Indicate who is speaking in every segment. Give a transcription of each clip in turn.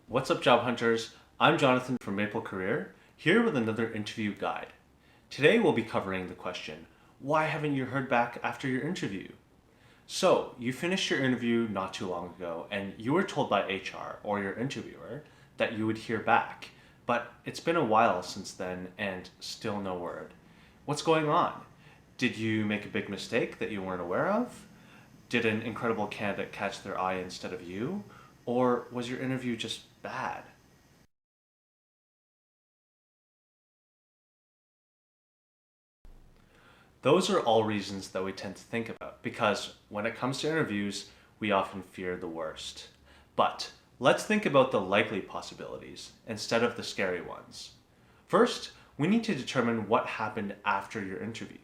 Speaker 1: What's up, job hunters? I'm Jonathan from Maple Career, here with another interview guide. Today we'll be covering the question, why haven't you heard back after your interview? So, you finished your interview not too long ago and you were told by HR or your interviewer that you would hear back, but it's been a while since then and still no word. What's going on? Did you make a big mistake that you weren't aware of? Did an incredible candidate catch their eye instead of you? Or was your interview just bad? Those are all reasons that we tend to think about because when it comes to interviews, we often fear the worst. But let's think about the likely possibilities instead of the scary ones. First, we need to determine what happened after your interview.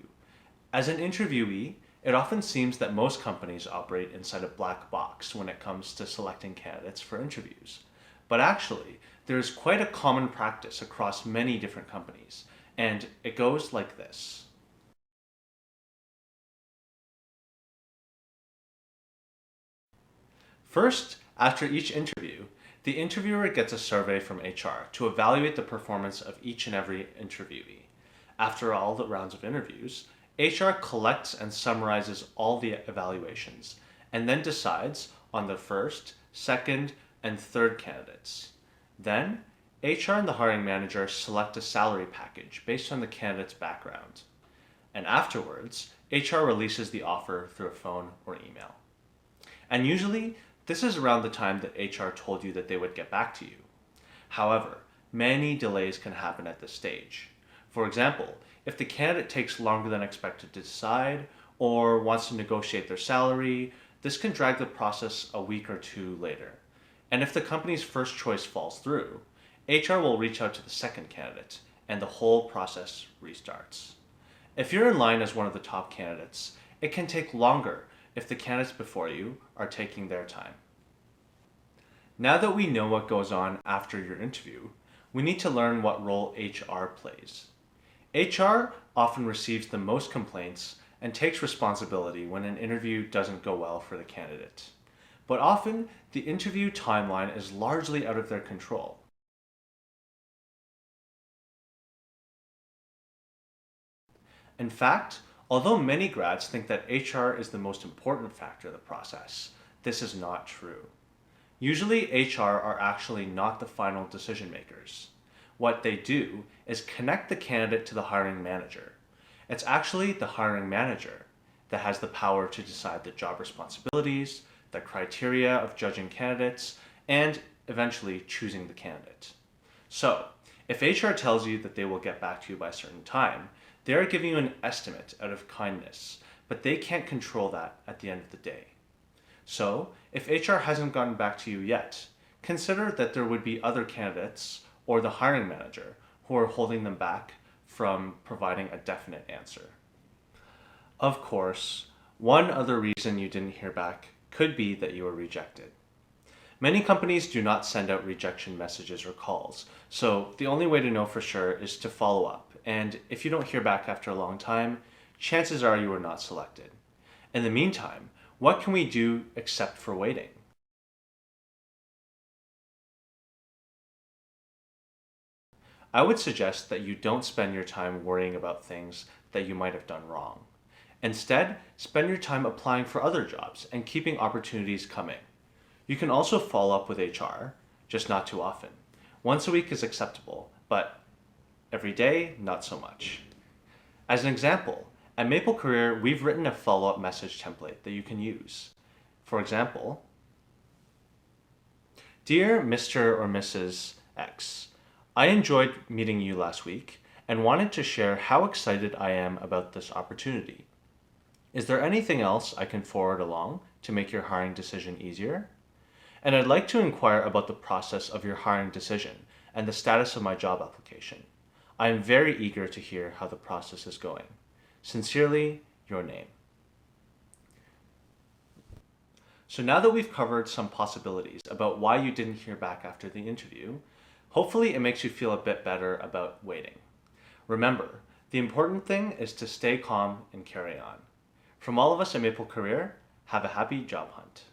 Speaker 1: As an interviewee, it often seems that most companies operate inside a black box when it comes to selecting candidates for interviews. But actually, there is quite a common practice across many different companies, and it goes like this. First, after each interview, the interviewer gets a survey from HR to evaluate the performance of each and every interviewee. After all the rounds of interviews, HR collects and summarizes all the evaluations and then decides on the first, second, and third candidates. Then, HR and the hiring manager select a salary package based on the candidate's background. And afterwards, HR releases the offer through a phone or email. And usually, this is around the time that HR told you that they would get back to you. However, many delays can happen at this stage. For example, if the candidate takes longer than expected to decide or wants to negotiate their salary, this can drag the process a week or two later. And if the company's first choice falls through, HR will reach out to the second candidate and the whole process restarts. If you're in line as one of the top candidates, it can take longer if the candidates before you are taking their time. Now that we know what goes on after your interview, we need to learn what role HR plays. HR often receives the most complaints and takes responsibility when an interview doesn't go well for the candidate. But often, the interview timeline is largely out of their control. In fact, although many grads think that HR is the most important factor of the process, this is not true. Usually, HR are actually not the final decision makers. What they do is connect the candidate to the hiring manager. It's actually the hiring manager that has the power to decide the job responsibilities, the criteria of judging candidates, and eventually choosing the candidate. So, if HR tells you that they will get back to you by a certain time, they are giving you an estimate out of kindness, but they can't control that at the end of the day. So, if HR hasn't gotten back to you yet, consider that there would be other candidates or the hiring manager who are holding them back from providing a definite answer. Of course, one other reason you didn't hear back could be that you were rejected. Many companies do not send out rejection messages or calls, so the only way to know for sure is to follow up. And if you don't hear back after a long time, chances are you were not selected. In the meantime, what can we do except for waiting? I would suggest that you don't spend your time worrying about things that you might have done wrong. Instead, spend your time applying for other jobs and keeping opportunities coming. You can also follow up with HR, just not too often. Once a week is acceptable, but every day, not so much. As an example, at Maple Career, we've written a follow-up message template that you can use. For example, Dear Mr. or Mrs. X, I enjoyed meeting you last week and wanted to share how excited I am about this opportunity. Is there anything else I can forward along to make your hiring decision easier? And I'd like to inquire about the process of your hiring decision and the status of my job application. I am very eager to hear how the process is going. Sincerely, your name. So now that we've covered some possibilities about why you didn't hear back after the interview, hopefully it makes you feel a bit better about waiting. Remember, the important thing is to stay calm and carry on. From all of us at Maple Career, have a happy job hunt.